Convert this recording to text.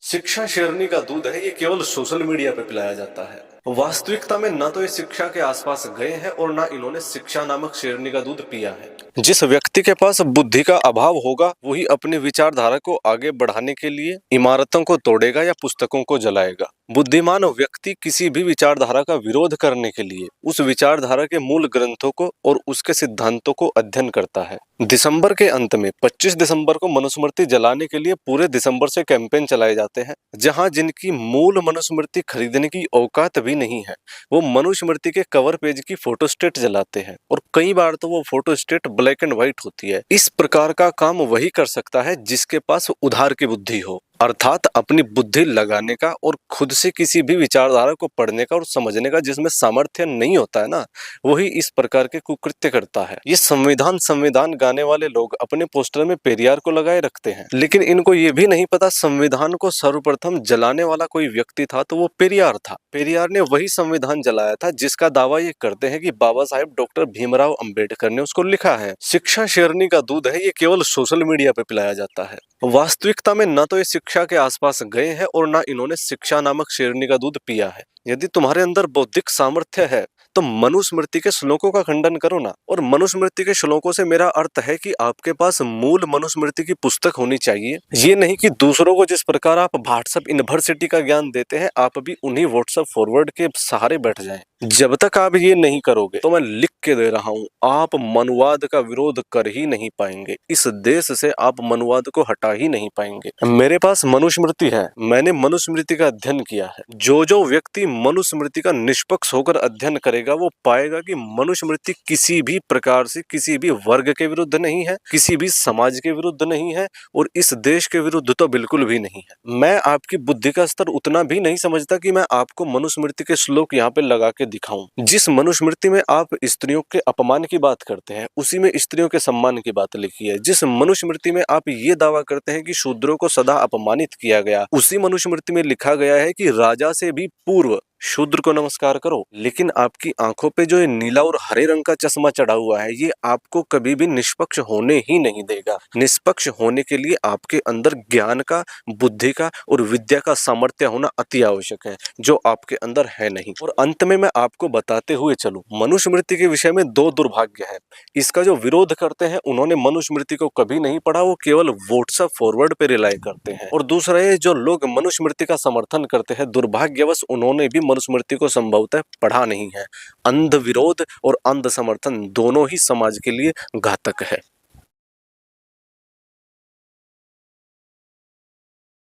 शिक्षा शेरनी का दूध है, ये केवल सोशल मीडिया पे पिलाया जाता है। वास्तविकता में न तो ये शिक्षा के आसपास गए हैं और न इन्होंने शिक्षा नामक शेरनी का दूध पिया है। जिस व्यक्ति के पास बुद्धि का अभाव होगा वही अपनी विचारधारा को आगे बढ़ाने के लिए इमारतों को तोड़ेगा या पुस्तकों को जलाएगा। बुद्धिमान व्यक्ति किसी भी विचारधारा का विरोध करने के लिए उस विचारधारा के मूल ग्रंथों को और उसके सिद्धांतों को अध्ययन करता है। दिसंबर के अंत में 25 दिसंबर को मनुस्मृति जलाने के लिए पूरे दिसंबर से कैंपेन चलाए जाते हैं। जहां जिनकी मूल मनुस्मृति खरीदने की औकात भी नहीं है, वो मनुस्मृति के कवर पेज की फोटोस्टेट जलाते हैं और कई बार तो वो फोटोस्टेट ब्लैक एंड व्हाइट होती है। इस प्रकार का काम वही कर सकता है जिसके पास उधार की बुद्धि हो, अर्थात अपनी बुद्धि लगाने का और खुद से किसी भी विचारधारा को पढ़ने का और समझने का जिसमें सामर्थ्य नहीं होता है ना, वही इस प्रकार के कुकृत्य करता है। ये संविधान संविधान गाने वाले लोग अपने पोस्टर में पेरियार को लगाए रखते हैं, लेकिन इनको ये भी नहीं पता संविधान को सर्वप्रथम जलाने वाला कोई व्यक्ति था तो वो पेरियार था। पेरियार ने वही संविधान जलाया था जिसका दावा ये करते हैं कि बाबा साहेब डॉक्टर भीमराव अंबेडकर ने उसको लिखा है। शिक्षा शेरनी का दूध है, ये केवल सोशल मीडिया पे पिलाया जाता है। वास्तविकता में न तो ये शिक्षा के आसपास गए हैं और न इन्होंने शिक्षा नामक शेरनी का दूध पिया है। यदि तुम्हारे अंदर बौद्धिक सामर्थ्य है तो मनुस्मृति के श्लोकों का खंडन करो ना। और मनुस्मृति के श्लोकों से मेरा अर्थ है कि आपके पास मूल मनुस्मृति की पुस्तक होनी चाहिए। ये नहीं कि दूसरों को जिस प्रकार आप व्हाट्सएप यूनिवर्सिटी का ज्ञान देते हैं आप भी उन्हीं व्हाट्सएप फॉरवर्ड के सहारे बैठ जाएं। जब तक आप ये नहीं करोगे तो मैं लिख के दे रहा हूं, आप मनुवाद का विरोध कर ही नहीं पाएंगे। इस देश से आप मनुवाद को हटा ही नहीं पाएंगे। मेरे पास मनुस्मृति है, मैंने मनुस्मृति का अध्ययन किया है। जो व्यक्ति मनुस्मृति का निष्पक्ष होकर अध्ययन करेगा वो पाएगा कि मनुस्मृति किसी भी प्रकार से किसी भी वर्ग के विरुद्ध नहीं है, किसी भी समाज के विरुद्ध नहीं है और इस देश के विरुद्ध तो बिल्कुल भी नहीं है। मैं आपकी बुद्धि का स्तर उतना भी नहीं समझता कि मैं आपको मनुस्मृति के श्लोक यहाँ पे लगा के दिखाऊं। जिस मनुस्मृति में आप स्त्रियों के अपमान की बात करते हैं उसी में स्त्रियों के सम्मान की बात लिखी है। जिस मनुस्मृति में आप ये दावा करते हैं कि शूद्रों को सदा अपमानित किया गया, उसी मनुस्मृति में लिखा गया है कि राजा से भी पूर्व शूद्र को नमस्कार करो। लेकिन आपकी आंखों पे जो ये नीला और हरे रंग का चश्मा चढ़ा हुआ है ये आपको कभी भी निष्पक्ष होने ही नहीं देगा। निष्पक्ष होने के लिए आपके अंदर ज्ञान का, बुद्धि का और विद्या का सामर्थ्य होना अति आवश्यक है, जो आपके अंदर है नहीं। और अंत में मैं आपको बताते हुए चलूं, मनुस्मृति के विषय में दो दुर्भाग्य है। इसका जो विरोध करते हैं उन्होंने मनुस्मृति को कभी नहीं पढ़ा, वो केवल व्हाट्सएप फॉरवर्ड पे रिलाई करते हैं। और दूसरा ये जो लोग मनुस्मृति का समर्थन करते हैं, दुर्भाग्यवश उन्होंने भी मनुस्मृति को संभवतः पढ़ा नहीं है। अंध विरोध और अंध समर्थन दोनों ही समाज के लिए घातक है।